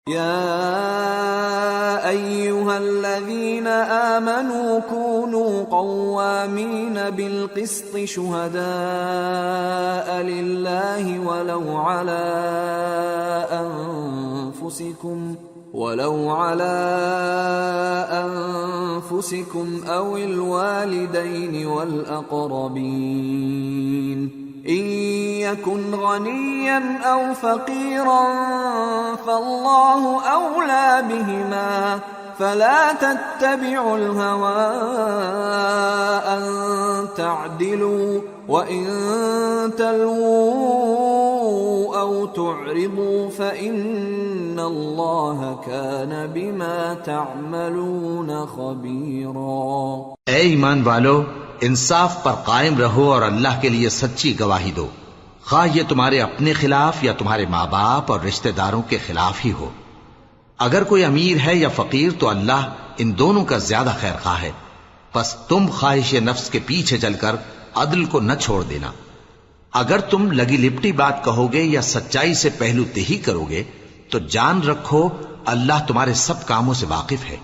يا أيها الذين آمنوا كونوا قوامين بالقسط شهداء لله ولو على أنفسكم أو الوالدين والأقربين إن يكن غنيا أو فقيرا فالله أولى بهما فلا تتبعوا الهوى أن تعدلوا وإن تلووا أو تعرضوا فإن الله كان بما تعملون خبيرا۔ اے ایمان والو، انصاف پر قائم رہو اور اللہ کے لیے سچی گواہی دو، خواہ یہ تمہارے اپنے خلاف یا تمہارے ماں باپ اور رشتہ داروں کے خلاف ہی ہو۔ اگر کوئی امیر ہے یا فقیر تو اللہ ان دونوں کا زیادہ خیر خواہ ہے، پس تم خواہش نفس کے پیچھے چل کر عدل کو نہ چھوڑ دینا۔ اگر تم لگی لپٹی بات کہو گے یا سچائی سے پہلو تہی کرو گے تو جان رکھو اللہ تمہارے سب کاموں سے واقف ہے۔